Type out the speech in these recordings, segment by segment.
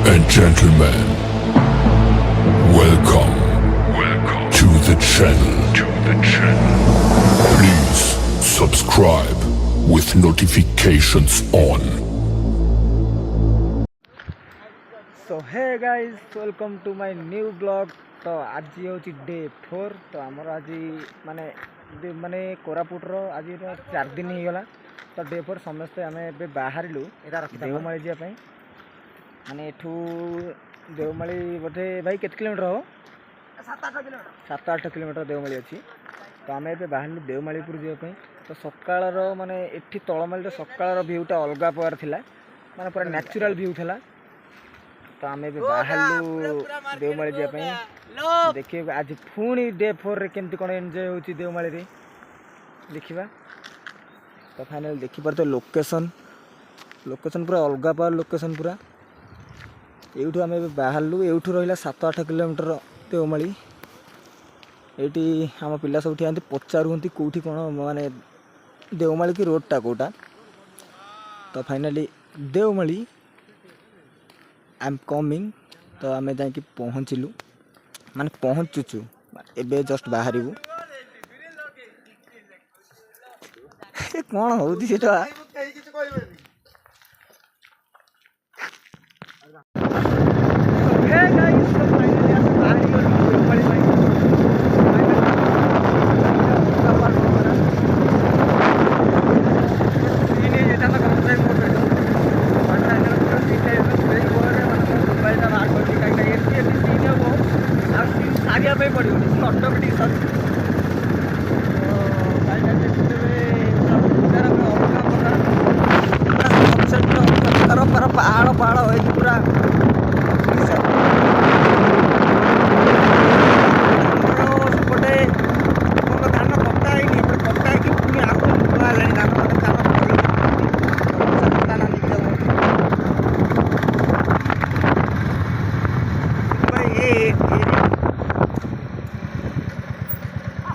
and gentlemen, welcome to the channel. Please subscribe with notifications on. So hey guys, welcome to my new vlog. तो आज हूँ day 4 तो आमर आज माने माने कोरापुटर आज 4 दिन हो गला तो डे 4 समस्ते आम ए बाहर देवमाली जावाई माने एठू देवमाली बोधे भाई केत किलोमीटर हो 7-8 किलोमीटर देवमाली अच्छी तो आम ए बाहर देवमालीपुर जावाई तो सकाळ माने एठी तलमाली सकाळ भ्यूटा अलग प्रकार थिला माने पूरा नेचुरल भ्यू थिला तो आम बाहर देवमाली जावाई देखिए आज पुणी डे 4 रे केमती कौन एंजॉय होची देवमाली रे देखिबा तो फाइनल देखि परते लोकेशन पूरा अलग पार लोकेशन पूरा एठू आम बाहरलु एठू रहिला 7-8 किलोमीटर देवमाली एटी आम पिला सब ठिया पचारुंती कोठी कौन माने देवमाली की रोडटा कोटा तो finally Devmali I am coming तो आम जाकि पहुँचलु माने पहुँचुचु एबे जस्ट बाहर कौन हो पहाड़ पहाड़ हो पूरा सेपटे धान पक्का है पक्का है पुणी आगे धान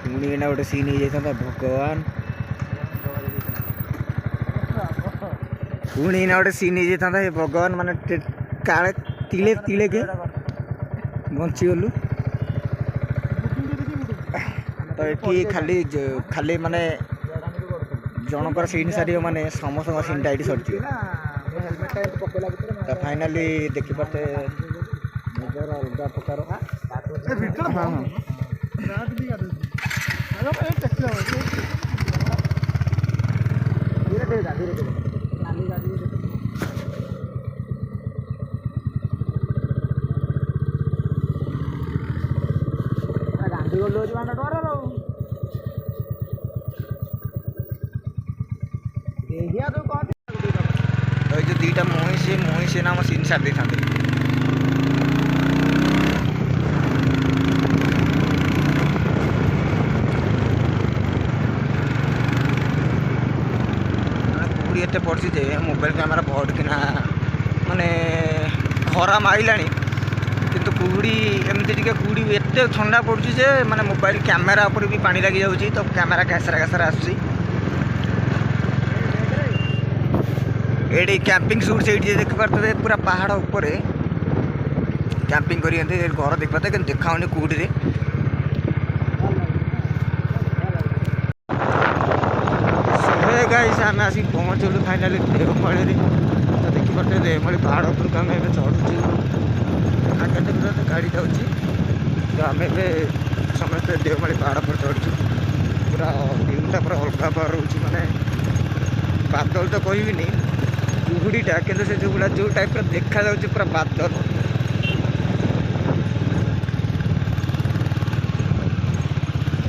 पुणी गोटे सीन हो जाता भगवान पुणी ना गोटे सीन हो जाता है भगवान माने काले तिले तिले के बंचीगलु तो ये खाली खाली माने जनकर सीन सारी माने समस्त सीनटा ये सर तो फाइनाली देखिपारे निजर अलग प्रकार जो दीटा महिषी नाम सीन सारी था कुड़ी एत पड़ी जे मोबाइल कैमेरा भट किना माने खरा माइला किंतु कुड़ी एमती टे कुड़ी एत ठंडा पड़ुची जे माने मोबाइल कैमेरा ऊपर भी पानी लगी जाऊँगी तो कैमेरा घासरा घासरा आसूँ ये कैंपिंग सूट से देख पारे पूरा पहाड़ ऊपर कैंपिंग कर घर देख पाते कि देखा कूड़ी गाइस आम आसिक पहुँचलु फाइनाली देवमाली तो देखी पारे देवमाली पहाड़ उपरक आम चढ़ुचु आगे तो गाड़ी जाऊँगी तो आम समस्त देवमाली पहाड़ पर चढ़ुचु पूरा व्यूटा पूरा अलग प्रकार रोचे माने बादल तो कहबी कुहुड़ीटा कि से जो टाइप देखा जाऊँ पूरा बादल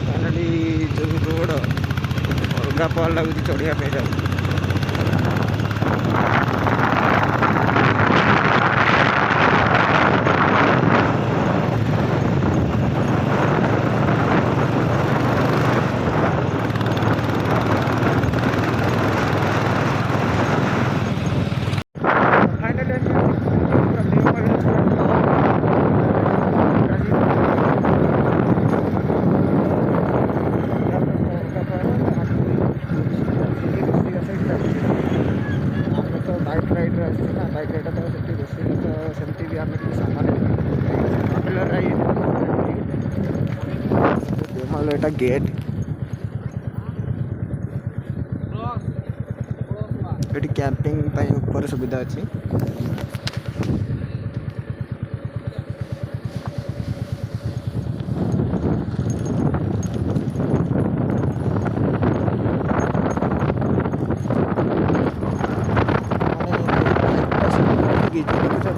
फाइनाली जो रोड अलग पार लगुच चढ़िया जाऊँ बाइक राइड आसना बाइक राइड तो से रोषे तो सेमती भी आम सामान देवमाल एटा गेट ये कैंपिंग ऊपर सुविधा अच्छी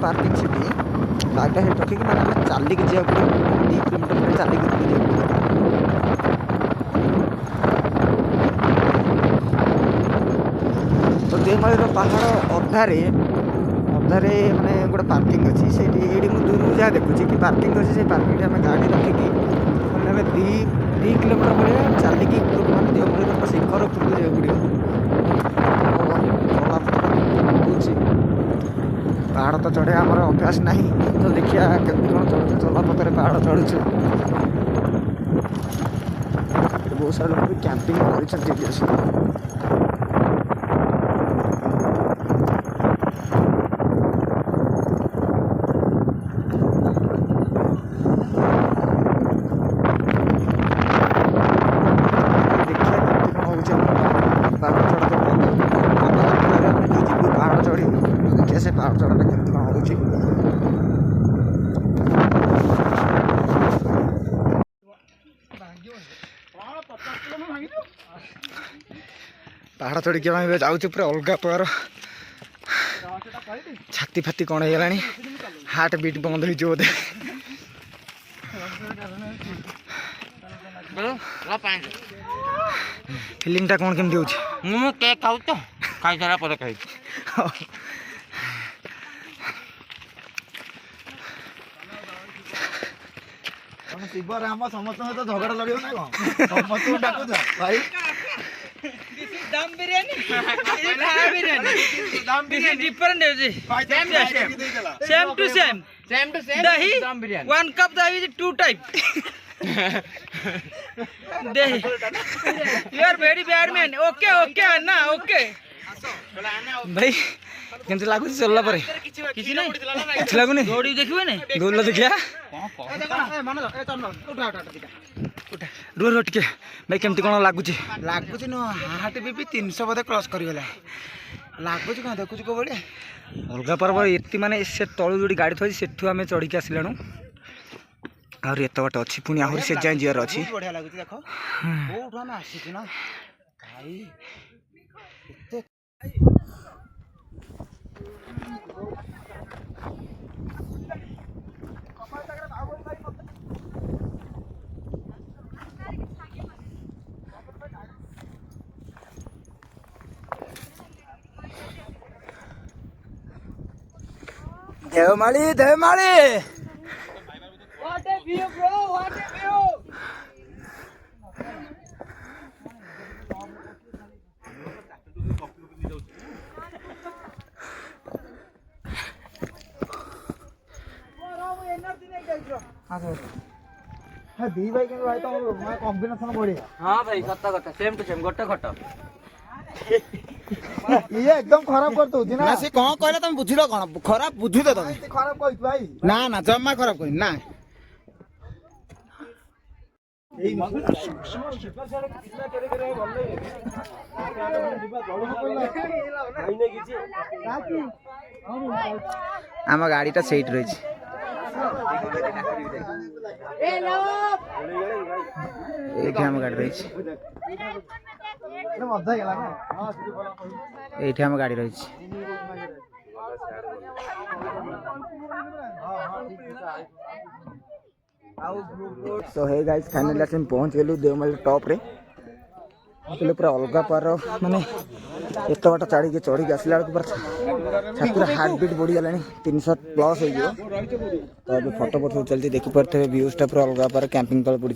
पार्किंग सीटी बाइक रखिक मैंने चलिक जा 2 किलोमीटर चलिक तो देवमाली पहाड़ अधारे माने गोटे पार्किंग अच्छी से दूर जहाँ देखुची कि पार्किंग अच्छी से पार्किंग आम गाड़ी रखिकी आम 2 किलोमीटर भाया चलिकी मैंने देवमाली शिखर उपरको जाए पड़ो पहाड़ तो चढ़े आम अभ्यास नहीं तो देखिए केमती कौन चढ़ुचे चलापथर पहाड़ चढ़ुचे बहुत सारा लोग भी कैंपिंग कर पहाड़ चढ़ी देखिए से पहाड़ चढ़ाटा केमती कौन हो पहाड़ चढ़ी जाऊँ पूरा अलग प्रकार छाती फाती कौन हो हार्ट बीट बंद हो बोधे फिलिंगटा कौन केमती हो केक खाऊ तो खाई सारा पर खाई शिव राम समस्त तो झगड़ा लड़ो ना समस्त डाकू भाई दम बिरयानी दम बिरयानी डिफरेंट है जी सेम टू सेम दही 1 कप दही is 2 टाइप दही you are very bad man okay okay ना ओके भाई केमती लागुच चलला पर किसी नहीं किछ लागुनी दौड़ी देखिबे ने दौड़ला देखिया रुह टिके भाई केमती कौन लगुच लगुच न हार्ट बीपी 300 बोधे क्रॉस करिगला लगुच कौन देखुच को बड़े अलग पर्व ये माने से तलू जो गाड़ी थी सेठू आम चढ़ी आसलु और एत बाटे अच्छी पुणी आहरी से जाए जीवार अच्छी बढ़िया लगुच देख कोठा ना आसी ना भाई Devmali Devmali what A view bro what A view हां दी भाई के भाई तो मैं कॉम्बिनेशन बढ़िया हां भाई सत्ता कथा सेम टू सेम गोटे खट ये एकदम खराब कर दउची ना से कौन कहले तुम बुझिलो कोन खराब बुझि दे तुम खराब कहि भाई ना ना जम्मा खराब कहि ना एई आम गाड़ीटा सेट रही आम गाड़ी रही ये आम गाड़ी रही सो हे गाइस फाइनली आस पहुँच गलु देवमाली टॉप रे पूरा अलग पार माने एत बाट चढ़ी चढ़ी आसला पूरा हार्ट बीट बढ़ी गला 300 प्लस हो तो अभी फोटो फोटो चलती देखी पारे व्यूजटा पूरा अलग पार कैंपिंग तले पड़ी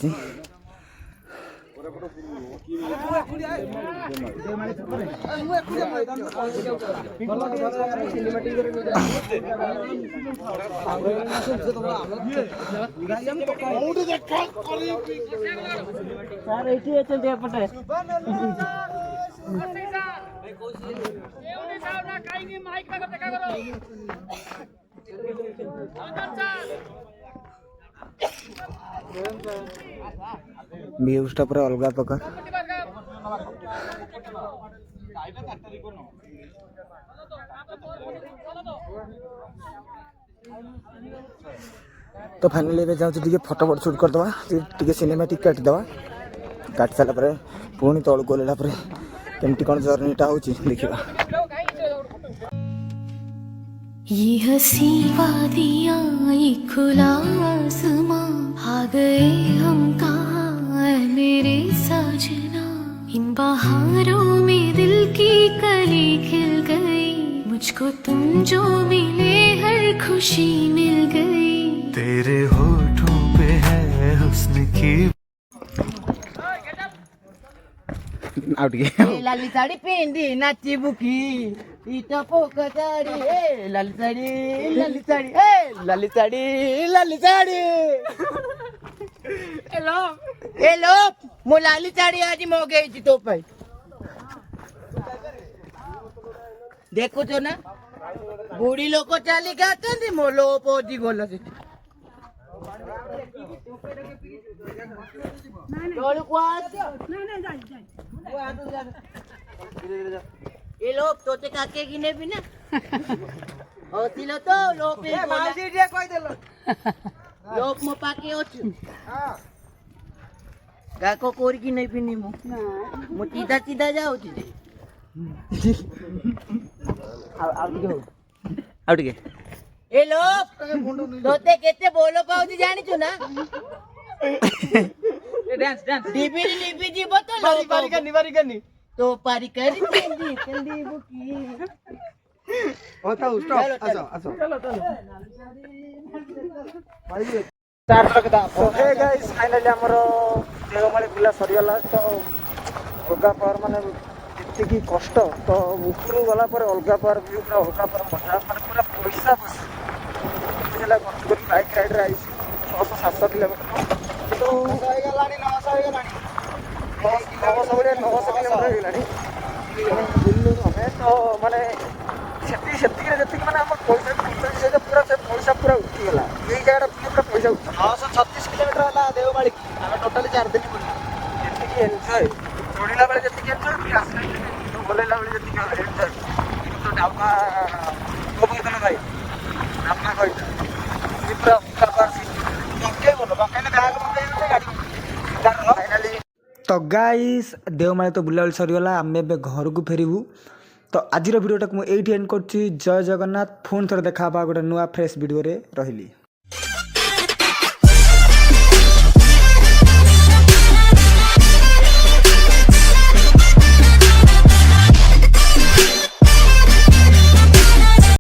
व्यूजटा पूरा अलग प्रकार। तो फाइनली ए जाऊँ फोटो फोटो शूट करदे टी सिनेमेटिक काटिदेवा काट सारापर पुणी तौक ओल्ला केमती कौन जर्नीटा हो देखा। ये हंसी वादियाँ ये खुला आसमां आ गए हम कहाँ ऐ मेरे साजना। इन बहारों में दिल की कली खिल गई मुझको तुम जो मिले हर खुशी मिल गई। तेरे होठों पे है हुस्न की लाली साड़ी पिंदी नाची बुकी इटा पोक साड़ी लाली साड़ी लाली साड़ी लाली साड़ी लाली साड़ी हेलो हेलो मो लाली साड़ी आज मो गई तो पाई देखो तो ना बूढ़ी लोग चाली गाते मो लो पोजी गोला से ये लोग तोते काके गिने भी ना होती लो तो लोग पे मासी जे कोई देलो लोग मो पाके ओचु गाको कोरी की नहीं पिनी मो सीधा सीधा जाओ छी आउट के ए लोग तोते केते बोलो पाउजी जानी छु ना डांस डांस डीबी जी बोतो लो बारी करनी तो पारी करी जल्दी बुकी होता स्टॉप आसो चलो स्टार्ट रखदा। तो हे गाइस फाइनली हमर देवमाली बुला सरीगला। तो अलगा पावर माने जति कष्ट तो ऊपर गला पर अलगा पावर व्यू पूरा अलगा पावर मजा माने पूरा पैसा बस बुझला खर्च कर बाइक राइड रे 600-700 किलोमीटर तो होइगलानी 900 होइगलानी 900 किलोमीटर बुल्लु हमें तो माने जति माने हम पैसा से पूरा से पैसा पूरा उठीगला ये जगह पूरा पैसा 936 किलोमीटर वाला देवमाली हम टोटली 4 दिन बुल्ला जति एंजॉय छोड़ीला बेले जति एंजॉय आसला बोलेला बेले जति एंजॉय तो डाउका गोबर्धन भाई आपना कहता ये पूरा कवर ओके बोलो बाकी ने बैग में गाड़ी फाइनली। तो गाइस देवमाली तो बुलाबुली सरीगला आम ए घर को फेरबू। तो आज वीडियोटा मुझे एंड कर जय जगन्नाथ पुणी थे देखा गोटे नुआ फ्रेश वीडियो रही।